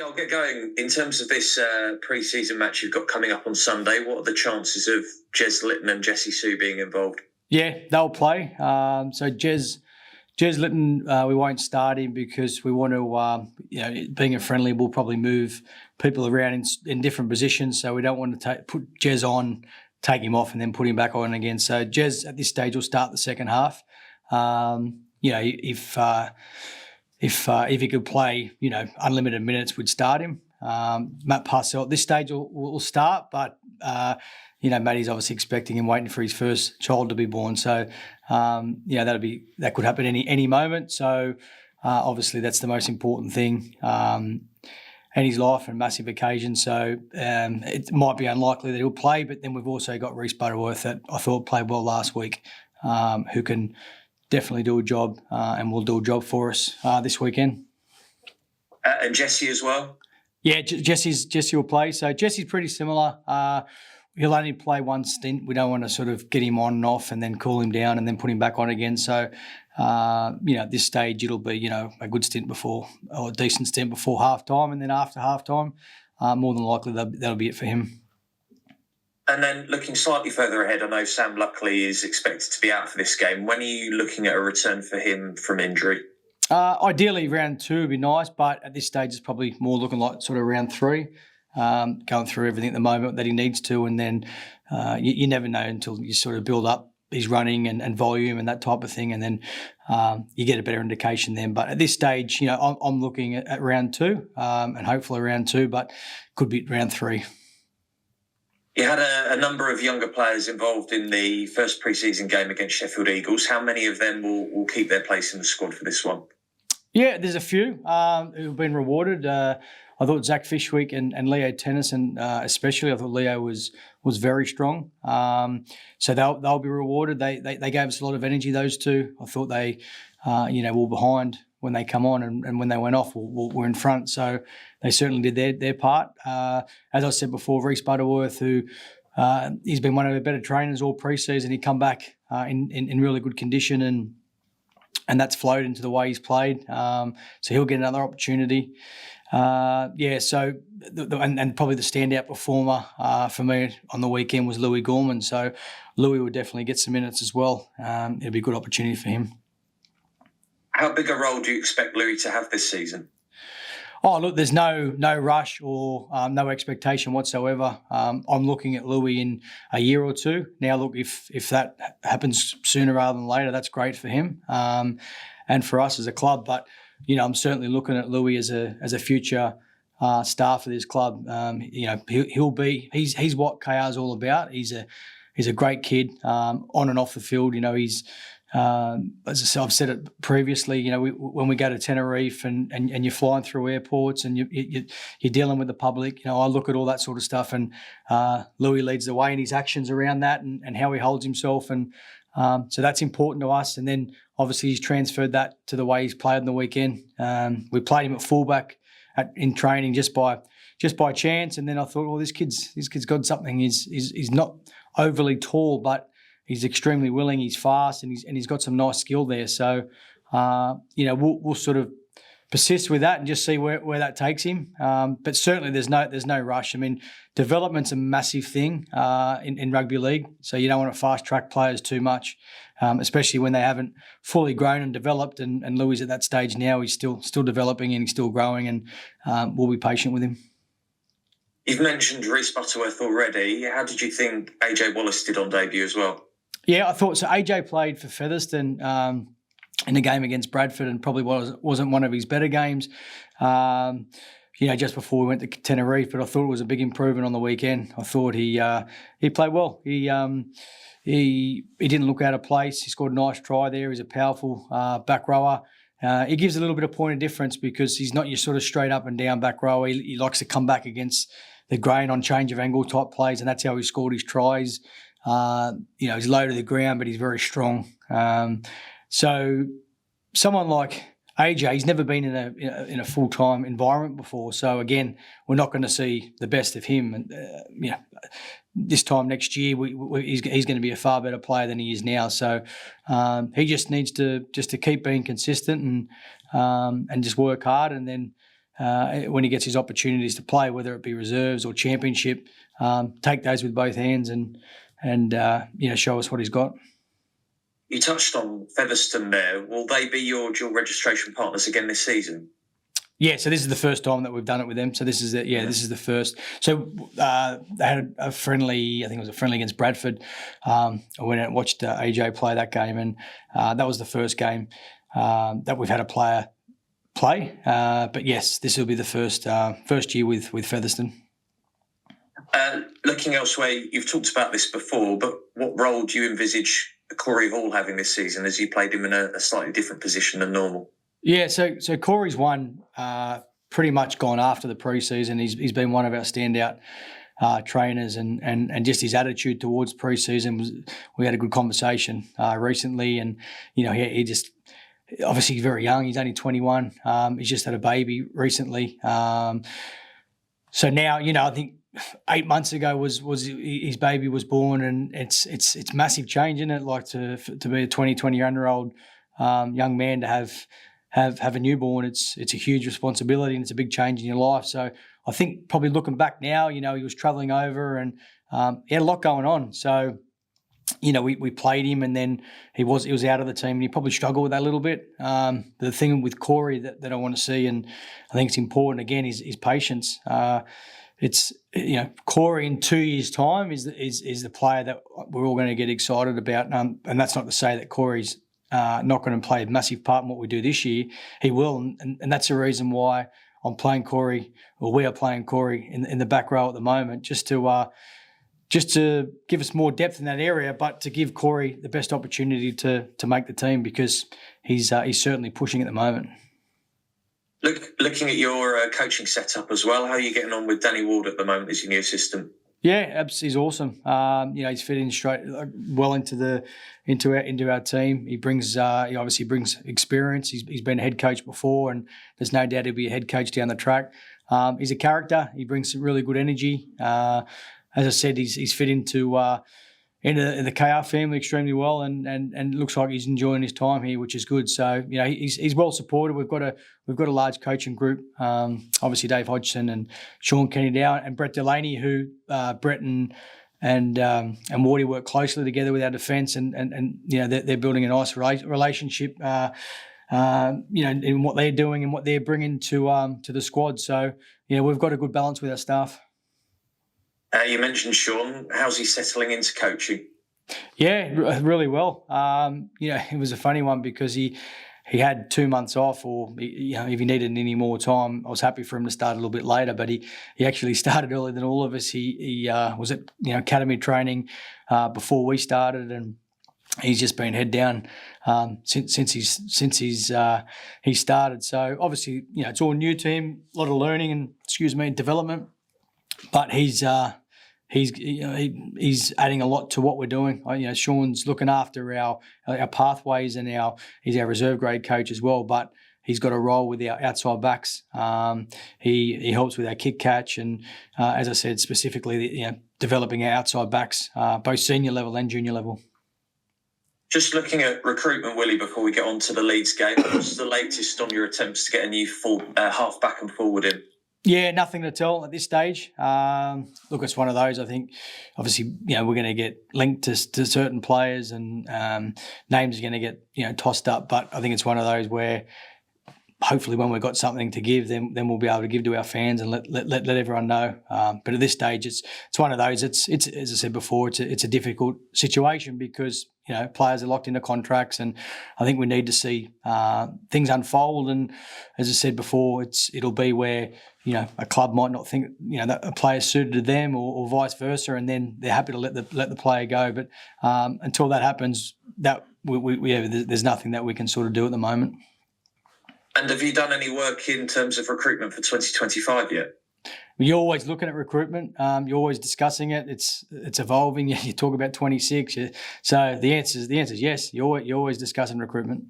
I'll get going. In terms of this pre-season match you've got coming up on Sunday, what are the chances of Jez Litton and Jesse Sue being involved? Yeah, they'll play. So Jez Litton, we won't start him because we want to, being a friendly, we'll probably move people around in different positions. So we don't want to put Jez on, take him off, and then put him back on again. So Jez at this stage will start the second half. If he could play, unlimited minutes, we'd start him. Matt Parcell at this stage will start, but Matty's obviously expecting and waiting for his first child to be born. So that could happen any moment. So obviously that's the most important thing in his life and massive occasion. So it might be unlikely that he'll play, but then we've also got Reece Butterworth that I thought played well last week, who can definitely do a job and will do a job for us this weekend. And Jesse as well? Yeah, Jesse will play. So Jesse's pretty similar. He'll only play one stint. We don't want to sort of get him on and off and then cool him down and then put him back on again. So, at this stage, it'll be, a good stint before, or a decent stint before halftime, and then after halftime, more than likely that'll be it for him. And then looking slightly further ahead, I know Sam Luckley is expected to be out for this game. When are you looking at a return for him from injury? Ideally, round 2 would be nice, but at this stage, it's probably more looking like sort of round 3, going through everything at the moment that he needs to. And then you never know until you sort of build up his running and volume and that type of thing. And then you get a better indication then. But at this stage, I'm looking at round 2 and hopefully round 2, but could be round 3. You had a number of younger players involved in the first pre-season game against Sheffield Eagles. How many of them will keep their place in the squad for this one? Yeah, there's a few who've been rewarded. I thought Zach Fishwick and Leo Tennyson, especially, I thought Leo was very strong. So they'll be rewarded. They gave us a lot of energy, those two. I thought they, were behind when they come on, and when they went off, we're in front. So they certainly did their part. As I said before, Reece Butterworth, who he's been one of the better trainers all pre-season. He come back in really good condition, and that's flowed into the way he's played. So he'll get another opportunity. And probably the standout performer for me on the weekend was Louis Gorman. So Louis would definitely get some minutes as well. It'll be a good opportunity for him. How big a role do you expect Louis to have this season? Oh, look, there's no rush or no expectation whatsoever. I'm looking at Louis in a year or two. Now, look, if that happens sooner rather than later, that's great for him and for us as a club. But, I'm certainly looking at Louis as a future star for this club. He's what KR's all about. He's a great kid on and off the field. He's as I've said it previously, when we go to Tenerife and you're flying through airports and you're dealing with the public, I look at all that sort of stuff, and Louis leads the way in his actions around that and how he holds himself, and so that's important to us. And then obviously he's transferred that to the way he's played on the weekend. We played him at fullback in training just by chance, and then I thought, this kid's got something. He's not overly tall, but he's extremely willing. He's fast, and he's got some nice skill there. So, we'll sort of persist with that and just see where that takes him. But certainly, there's no rush. I mean, development's a massive thing in rugby league. So you don't want to fast track players too much, especially when they haven't fully grown and developed. And Louis at that stage now, he's still developing and he's still growing, and we'll be patient with him. You've mentioned Reece Butterworth already. How did you think AJ Wallace did on debut as well? Yeah, I thought so. AJ played for Featherston in the game against Bradford, and probably wasn't one of his better games. Just before we went to Tenerife, but I thought it was a big improvement on the weekend. I thought he played well. He didn't look out of place. He scored a nice try there. He's a powerful back rower. He gives a little bit of point of difference because he's not your sort of straight up and down back rower. He likes to come back against the grain on change of angle type plays, and that's how he scored his tries. He's low to the ground, but he's very strong. So someone like AJ, he's never been in a full-time environment before. So again, we're not going to see the best of him. And this time next year, he's going to be a far better player than he is now. So he just needs to keep being consistent and just work hard, and then when he gets his opportunities to play, whether it be reserves or championship, take those with both hands and show us what he's got. You touched on Featherstone there. Will they be your dual registration partners again this season? Yeah, so this is the first time that we've done it with them. So this is this is the first. So they had a friendly, I think it was a friendly against Bradford. I went out and watched AJ play that game, and that was the first game that we've had a player play. But yes, this will be the first year with Featherstone. Looking elsewhere, you've talked about this before, but what role do you envisage Corey Hall having this season, as you played him in a slightly different position than normal? Yeah, so Corey's one pretty much gone after the preseason. He's been one of our standout trainers, and just his attitude towards preseason was. We had a good conversation recently, and he just obviously very young. He's only 21. He's just had a baby recently. So now I think 8 months ago was his baby was born, and it's massive change, isn't it? Like to be a 21-year-old young man to have a newborn, it's a huge responsibility, and it's a big change in your life. So I think probably looking back now, he was travelling over, and he had a lot going on. So we played him, and then he was out of the team, and he probably struggled with that a little bit. The thing with Corey that I want to see, and I think it's important again, is patience. It's Corey in 2 years' time is the player that we're all going to get excited about, and that's not to say that Corey's not going to play a massive part in what we do this year. He will, and that's the reason why I'm playing Corey, or we are playing Corey in the back row at the moment, just to give us more depth in that area, but to give Corey the best opportunity to make the team, because he's certainly pushing at the moment. Looking at your coaching setup as well, how are you getting on with Danny Ward at the moment as your new assistant? Yeah, he's awesome. He's fitting straight well into our team. He obviously brings experience. He's been a head coach before, and there's no doubt he'll be a head coach down the track. He's a character. He brings some really good energy. As I said, he's fit into the KR family extremely well, and looks like he's enjoying his time here, which is good. So he's well supported. We've got a large coaching group. Obviously Dave Hodgson and Sean Kenny Down and Brett Delaney, who Brett and Wardy work closely together with our defence, and they're building a nice relationship. In what they're doing and what they're bringing to the squad. So we've got a good balance with our staff. You mentioned Sean. How's he settling into coaching? Yeah, really well. It was a funny one because he had 2 months off, or if he needed any more time, I was happy for him to start a little bit later. But he actually started earlier than all of us. He was at academy training before we started, and he's just been head down since he started. So obviously, it's all new to him, a lot of learning and development. But he's adding a lot to what we're doing. Sean's looking after our pathways, and he's our reserve grade coach as well. But he's got a role with our outside backs. He helps with our kick catch, and as I said, specifically, developing our outside backs, both senior level and junior level. Just looking at recruitment, Willie, before we get on to the Leeds game, what's the latest on your attempts to get a new full half back and forward in? Yeah, nothing to tell at this stage. Look, it's one of those. I think, obviously, we're going to get linked to certain players, and names are going to get tossed up. But I think it's one of those where, hopefully, when we've got something to give, then we'll be able to give to our fans and let everyone know. But at this stage, it's one of those. It's as I said before, it's a difficult situation because players are locked into contracts, and I think we need to see things unfold. And as I said before, it'll be where a club might not think that a player suited to them, or vice versa, and then they're happy to let the player go. But until that happens, there's nothing that we can sort of do at the moment. And have you done any work in terms of recruitment for 2025 yet? You're always looking at recruitment. You're always discussing it. It's evolving. You talk about 26. So the answer is yes. You're always discussing recruitment.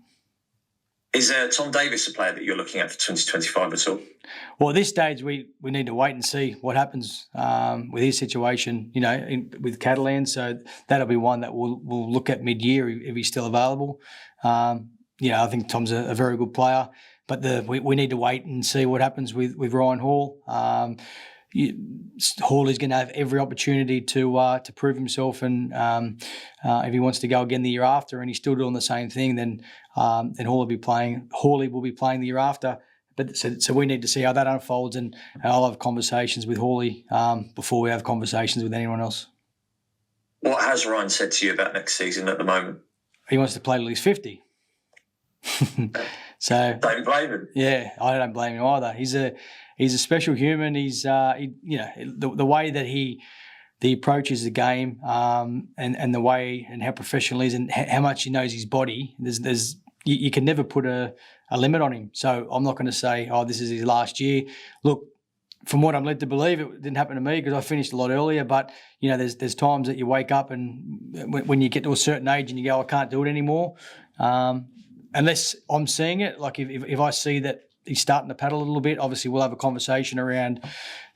Is Tom Davis a player that you're looking at for 2025 at all? Well, at this stage, we need to wait and see what happens with his situation, with Catalan. So that'll be one that we'll look at mid-year if he's still available. I think Tom's a very good player. but we need to wait and see what happens with Ryan Hall. Hall is going to have every opportunity to prove himself, and if he wants to go again the year after, and he's still doing the same thing, then Hawley will be playing the year after. But so we need to see how that unfolds, and I'll have conversations with Hawley before we have conversations with anyone else. What has Ryan said to you about next season at the moment? He wants to play till he's 50. So don't blame him. Yeah, I don't blame him either. He's a special human. He's the way that he approaches the game, and the way and how professional he is, and how much he knows his body. You can never put a limit on him. So I'm not going to say, oh, this is his last year. Look, from what I'm led to believe, it didn't happen to me because I finished a lot earlier. But there's times that you wake up and when you get to a certain age and you go, I can't do it anymore. Unless I'm seeing it, like if I see that he's starting to paddle a little bit, obviously we'll have a conversation around,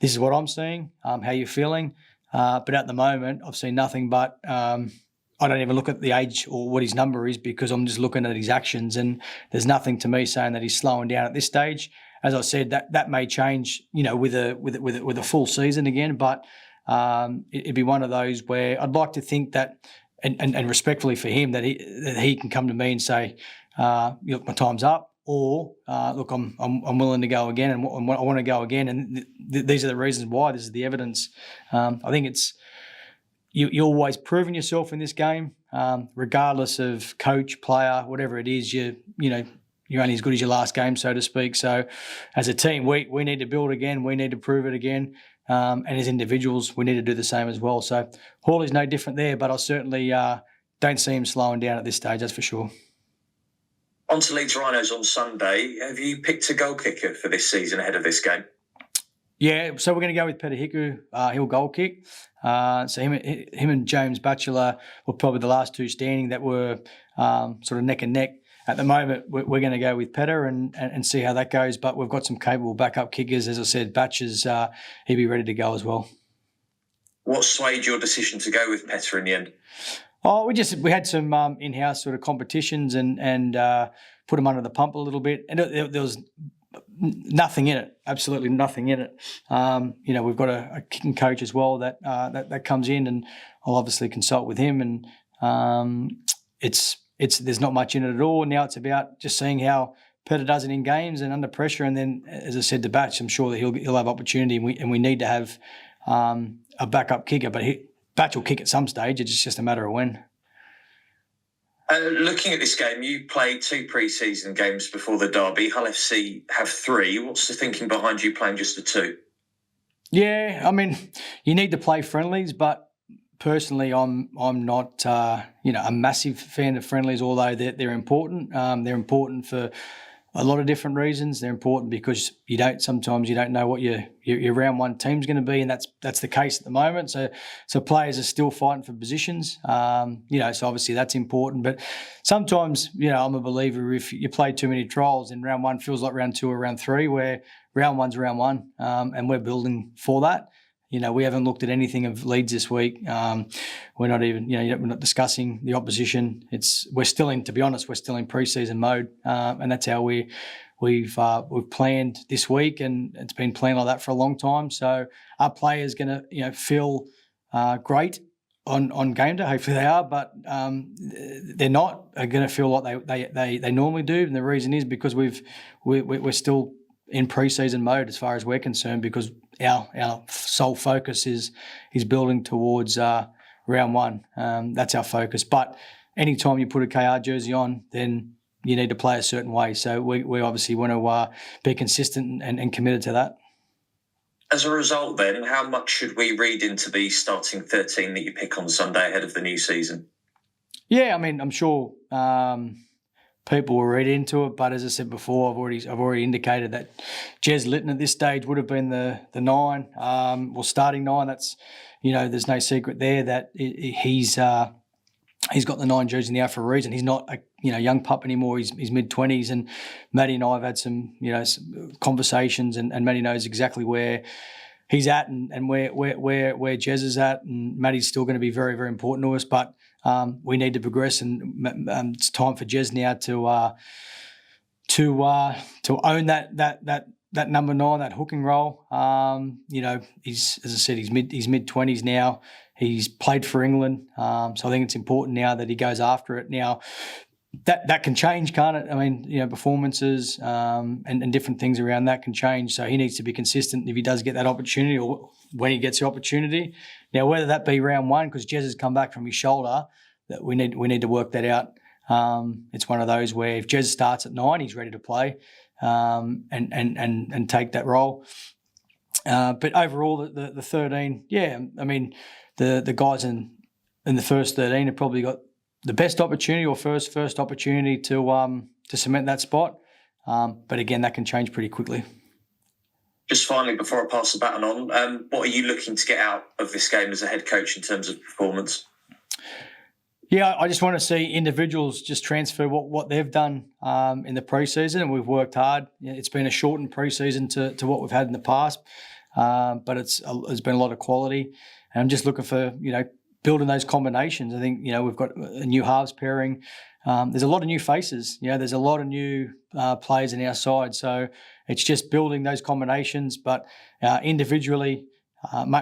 this is what I'm seeing, how you're feeling. But at the moment, I've seen nothing but I don't even look at the age or what his number is, because I'm just looking at his actions, and there's nothing to me saying that he's slowing down at this stage. As I said, that may change, with a full season again, but it'd be one of those where I'd like to think that, and respectfully for him, that he can come to me and say, look, my time's up, or look, I'm willing to go again, and I want to go again, and these are the reasons why. This is the evidence. I think it's you're always proving yourself in this game, regardless of coach, player, whatever it is. You're only as good as your last game, so to speak. So, as a team, we need to build again. We need to prove it again, and as individuals, we need to do the same as well. So, Hawley's no different there, but I certainly don't see him slowing down at this stage. That's for sure. On to Leeds Rhinos on Sunday. Have you picked a goal kicker for this season ahead of this game? Yeah, so we're going to go with Peter Hiku. He'll goal kick. So him and James Batchelor were probably the last two standing that were sort of neck and neck. At the moment, we're going to go with Petter and see how that goes. But we've got some capable backup kickers. As I said, Batch's, he'll be ready to go as well. What swayed your decision to go with Petter in the end? Oh, we had some in-house sort of competitions and put them under the pump a little bit. And there was nothing in it, absolutely nothing in it. We've got a kicking coach as well that comes in, and I'll obviously consult with him. And there's not much in it at all. Now it's about just seeing how Petter does it in games and under pressure. And then, as I said to Batch, I'm sure that he'll have opportunity, and we need to have a backup kicker. But Batch will kick at some stage. It's just a matter of when. Looking at this game, you played 2 pre-season games before the derby. Hull FC have 3. What's the thinking behind you playing just the 2? Yeah, I mean, you need to play friendlies, but personally, I'm not a massive fan of friendlies, although they're important. They're important for a lot of different reasons. They're important because sometimes you don't know what your round one team's going to be, and that's the case at the moment. So players are still fighting for positions. So obviously that's important. But sometimes, I'm a believer, if you play too many trials, then round one feels like round 2 or round 3, where round one's round 1, and we're building for that. We haven't looked at anything of Leeds this week. We're not even, we're not discussing the opposition. We're still in preseason mode, and that's how we've planned this week, and it's been planned like that for a long time. So our players going to, feel great on game day. Hopefully they are, but they're not going to feel like they normally do, and the reason is because we're still in preseason mode as far as we're concerned, because our sole focus is building towards round 1. That's our focus. But anytime you put a KR jersey on, then you need to play a certain way. So we obviously want to be consistent and committed to that. As a result, then, how much should we read into the starting 13 that you pick on Sunday ahead of the new season? Yeah, I mean, I'm sure people will read into it, but as I said before, I've already indicated that Jez Litton at this stage would have been the 9, starting 9. That's, there's no secret there that he's got the 9 jersey now for a reason. He's not a young pup anymore. He's mid-20s, and Matty and I have had some some conversations, and Matty knows exactly where he's at and where Jez is at, and Matty's still going to be very, very important to us, but we need to progress, and it's time for Jez now own that number 9, that hooking role. He's, as I said, he's mid-20s now. He's played for England, so I think it's important now that he goes after it. Now, that can change, can't it? I mean, performances and different things around that can change. So he needs to be consistent if he does get that opportunity, or when he gets the opportunity. Now, whether that be round 1, because Jez has come back from his shoulder, that we need to work that out. It's one of those where if Jez starts at 9, he's ready to play and take that role. But overall, the 13, I mean, the guys in the first 13 have probably got the best opportunity, or first opportunity to cement that spot. But again, that can change pretty quickly. Just finally, before I pass the baton on, what are you looking to get out of this game as a head coach in terms of performance? Yeah, I just want to see individuals just transfer what they've done in the preseason, and we've worked hard. It's been a shortened preseason to what we've had in the past, but it's been a lot of quality. And I'm just looking for building those combinations. I think we've got a new halves pairing. There's a lot of new faces. There's a lot of new players in our side, so it's just building those combinations. But individually,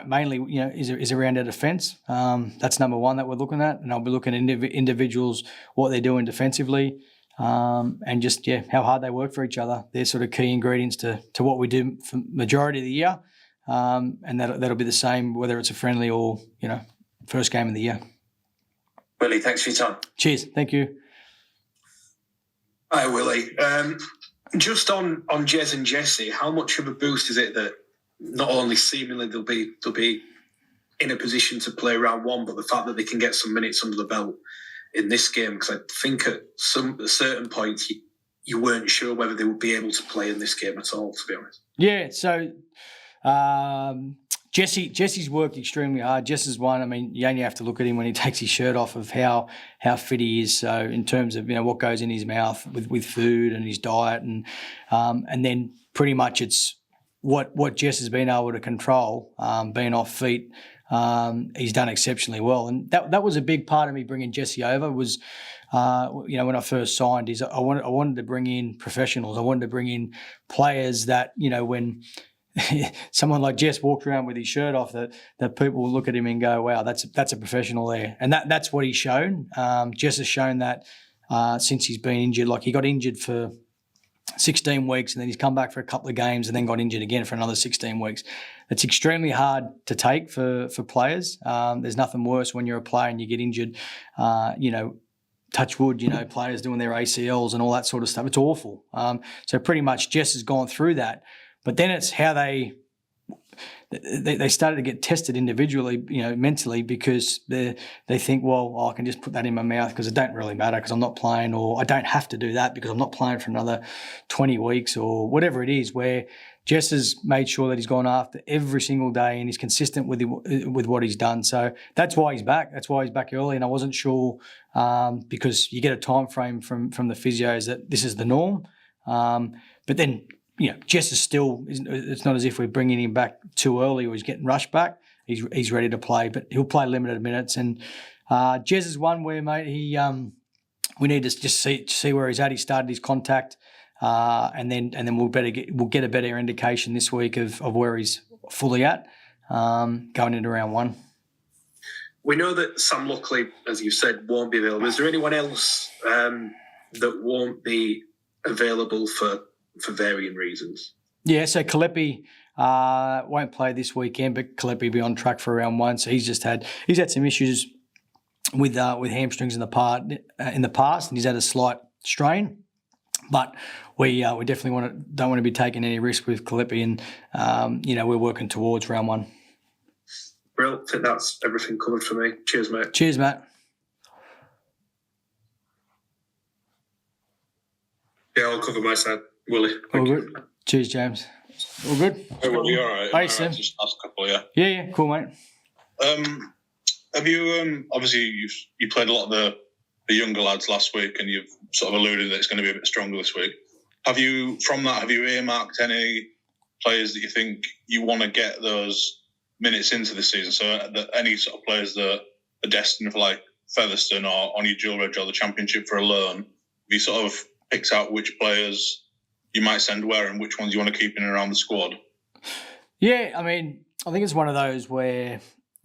mainly, is around our defence. That's number 1 that we're looking at, and I'll be looking at individuals, what they're doing defensively, and just how hard they work for each other. They're sort of key ingredients to what we do for majority of the year, and that'll be the same whether it's a friendly or first game of the year. Willie, thanks for your time. Cheers, thank you. Hi, Willie. Just on Jez and Jesse, how much of a boost is it that not only seemingly they'll be in a position to play round 1, but the fact that they can get some minutes under the belt in this game? Because I think at certain points you weren't sure whether they would be able to play in this game at all, to be honest. Yeah, so Jesse's worked extremely hard. Jesse's one, I mean, you only have to look at him when he takes his shirt off of how fit he is. So in terms of what goes in his mouth with food and his diet, and then pretty much it's what Jess has been able to control, being off feet. He's done exceptionally well, and that was a big part of me bringing Jesse over. Was when I first signed, is I wanted to bring in professionals. I wanted to bring in players that when someone like Jess walked around with his shirt off, that people will look at him and go, "Wow, that's a professional there." And that's what he's shown. Jess has shown that since he's been injured. Like, he got injured for 16 weeks, and then he's come back for a couple of games and then got injured again for another 16 weeks. It's extremely hard to take for players. There's nothing worse when you're a player and you get injured. Touch wood, players doing their ACLs and all that sort of stuff. It's awful. So pretty much Jess has gone through that. But then it's how they started to get tested individually, mentally, because they think, well, I can just put that in my mouth because it don't really matter because I'm not playing, or I don't have to do that because I'm not playing for another 20 weeks or whatever it is, where Jess has made sure that he's gone after every single day and he's consistent with what he's done. So that's why he's back. That's why he's back early. And I wasn't sure because you get a time frame from the physios that this is the norm. But then, Jess is still, it's not as if we're bringing him back too early or he's getting rushed back. He's ready to play, but he'll play limited minutes. And Jez is one where, mate, we need to just see where he's at. He started his contact, and then we'll get a better indication this week of where he's fully at going into round 1. We know that Sam Luckley, as you said, won't be available. Is there anyone else that won't be available for varying reasons? Yeah, so Kalepi won't play this weekend, but Kalepi will be on track for round 1. So he's had some issues with hamstrings in the past, and he's had a slight strain. But we definitely don't want to be taking any risk with Kalepi, and we're working towards round 1. Brilliant. I think that's everything covered for me. Cheers, mate. Cheers, Matt. Yeah, I'll cover my side. Willie. All good. Cheers, James. All good? Hey, Willie, all right? Hey, Sam. Just ask a couple, yeah. Yeah, cool, mate. Have you, obviously, you played a lot of the younger lads last week, and you've sort of alluded that it's going to be a bit stronger this week. Have you earmarked any players that you think you want to get those minutes into the season? So any sort of players that are destined for, like, Featherstone or on your dual reg or the Championship for a loan, have you sort of picks out which players you might send where and which ones you want to keep in and around the squad? Yeah, I mean, I think it's one of those where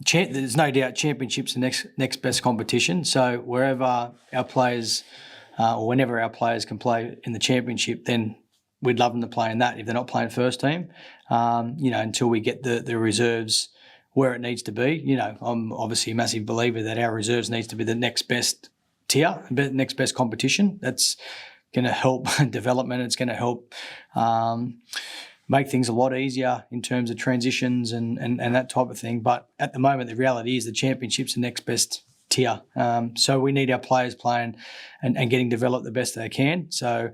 there's no doubt Championship's the next best competition. So wherever our players or whenever our players can play in the Championship, then we'd love them to play in that if they're not playing first team, until we get the reserves where it needs to be. I'm obviously a massive believer that our reserves needs to be the next best tier, next best competition. That's going to help development. It's going to help make things a lot easier in terms of transitions and that type of thing. But at the moment, the reality is the Championship's the next best tier. So we need our players playing and getting developed the best they can. So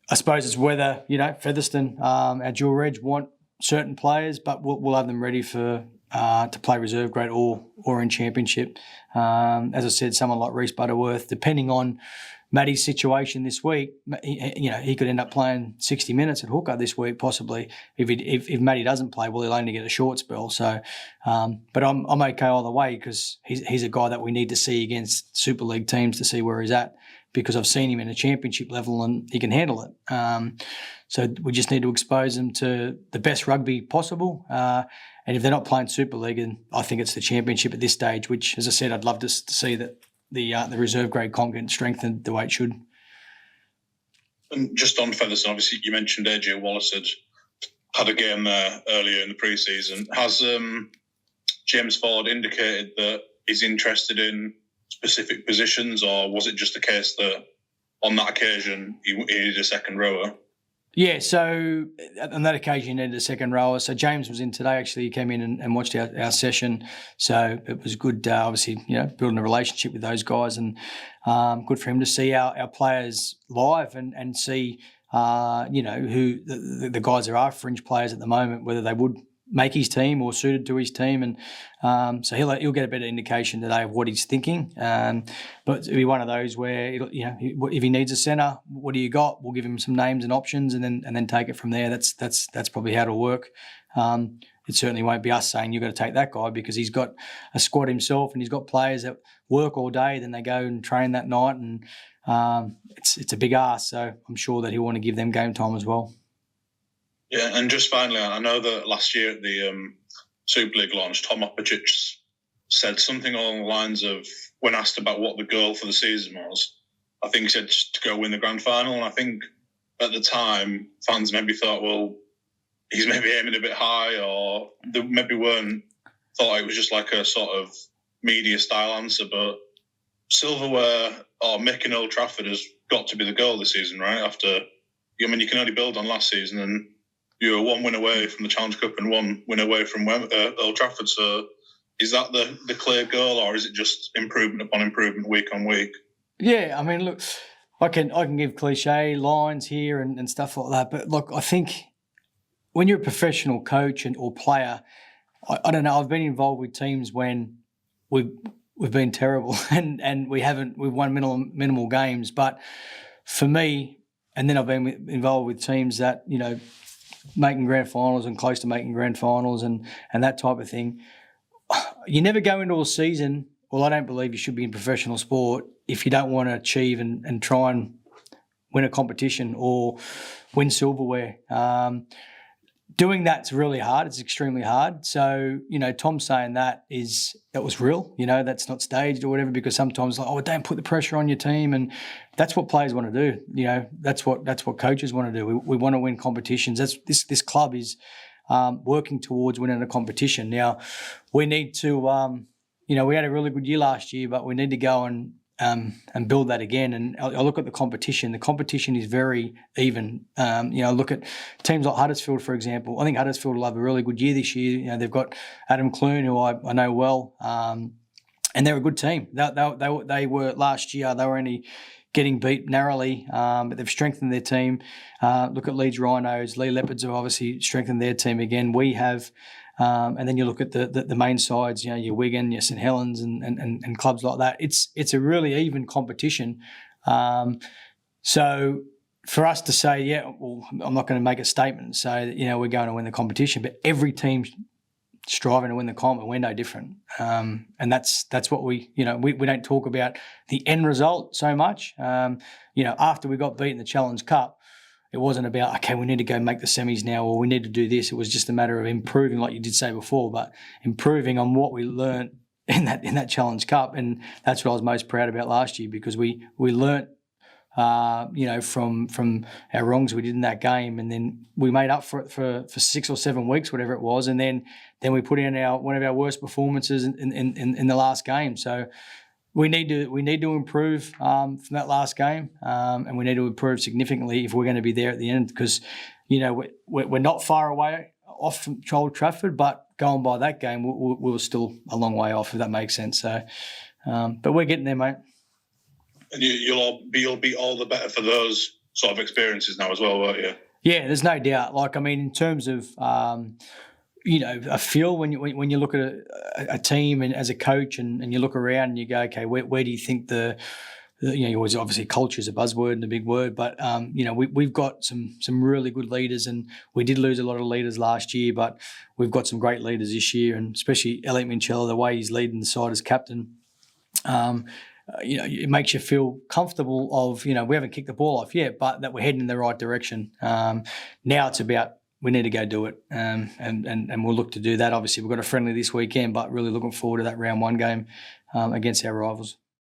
I suppose it's whether, Featherstone, our dual reg want certain players, but we'll have them ready for to play reserve grade or in Championship. As I said, someone like Reece Butterworth, depending on Matty's situation this week, he could end up playing 60 minutes at hooker this week, possibly. If Matty doesn't play, well, he'll only get a short spell. So, but I'm okay either way because he's a guy that we need to see against Super League teams to see where he's at, because I've seen him in a Championship level and he can handle it. So we just need to expose them to the best rugby possible. And if they're not playing Super League, and I think it's the Championship at this stage, which, as I said, I'd love to see that the reserve grade comp getting strengthened the way it should. And just on Featherstone, obviously you mentioned AJ Wallace had a game there earlier in the pre-season. Has James Ford indicated that he's interested in specific positions, or was it just a case that on that occasion he needed a second rower? Yeah, so on that occasion he needed a second rower. So James was in today, actually. He came in and watched our session. So it was good, obviously, building a relationship with those guys, and good for him to see our players live and see, who the guys that are fringe players at the moment, whether they would make his team or suited to his team. And so he'll get a better indication today of what he's thinking. But it'll be one of those where, if he needs a centre, what do you got? We'll give him some names and options and then take it from there. That's probably how it'll work. It certainly won't be us saying you've got to take that guy, because he's got a squad himself and he's got players that work all day, then they go and train that night, and it's a big ask. So I'm sure that he'll want to give them game time as well. Yeah, and just finally, I know that last year at the Super League launch, Tom Opicic said something along the lines of, when asked about what the goal for the season was, I think he said just to go win the grand final. And I think at the time, fans maybe thought, well, he's maybe aiming a bit high, or they maybe thought it was just like a sort of media style answer. But silverware or making Old Trafford has got to be the goal this season, right? You can only build on last season, and you were one win away from the Challenge Cup and one win away from Old Trafford. So is that the clear goal, or is it just improvement upon improvement week on week? Yeah, I mean, look, I can give cliche lines here and stuff like that, but look, I think when you're a professional coach or player, I don't know, I've been involved with teams when we've been terrible and we've won minimal games, but for me, and then I've been involved with teams that, making grand finals and close to making grand finals and that type of thing. You never go into a season, well, I don't believe you should be in professional sport if you don't want to achieve and try and win a competition or win silverware. Doing that's really hard. It's extremely hard. So, Tom saying that was real. That's not staged or whatever, because sometimes don't put the pressure on your team, and that's what players want to do. That's what coaches want to do. We want to win competitions. This club is working towards winning a competition. Now, we need to. We had a really good year last year, but we need to go and build that again. And I look at the competition. The competition is very even. Look at teams like Huddersfield, for example. I think Huddersfield will have a really good year this year. They've got Adam Clune, who I know well, and they're a good team. They were last year. They were only getting beat narrowly, but they've strengthened their team. Look at Leeds Rhinos. Lee Leopards have obviously strengthened their team again. We have. And then you look at the main sides, your Wigan, your St Helens and clubs like that. It's a really even competition. So for us to say, I'm not going to make a statement and say that, we're going to win the competition, but every team striving to win the comp, and we're no different. And that's what we don't talk about the end result so much. After we got beat in the Challenge Cup, it wasn't about, okay, we need to go make the semis now, or we need to do this. It was just a matter of improving, like you did say before, but improving on what we learnt in that Challenge Cup. And that's what I was most proud about last year, because we learnt from our wrongs we did in that game, and then we made up for it for 6 or 7 weeks, whatever it was, and then we put in one of our worst performances in the last game. So we need to improve from that last game, and we need to improve significantly if we're going to be there at the end, because we're not far away off from Old Trafford, but going by that game, we were still a long way off, if that makes sense. So, but we're getting there, mate. And you'll be all the better for those sort of experiences now as well, won't you? Yeah, there's no doubt. In terms of a feel when you look at a team and as a coach and you look around and you go, okay, where do you think obviously culture is a buzzword and a big word, but we've got some really good leaders, and we did lose a lot of leaders last year, but we've got some great leaders this year, and especially Elliot Minchella, the way he's leading the side as captain. It makes you feel comfortable of, we haven't kicked the ball off yet, but that we're heading in the right direction. Now it's about, we need to go do it. And we'll look to do that. Obviously, we've got a friendly this weekend, but really looking forward to that round 1 game against our rivals.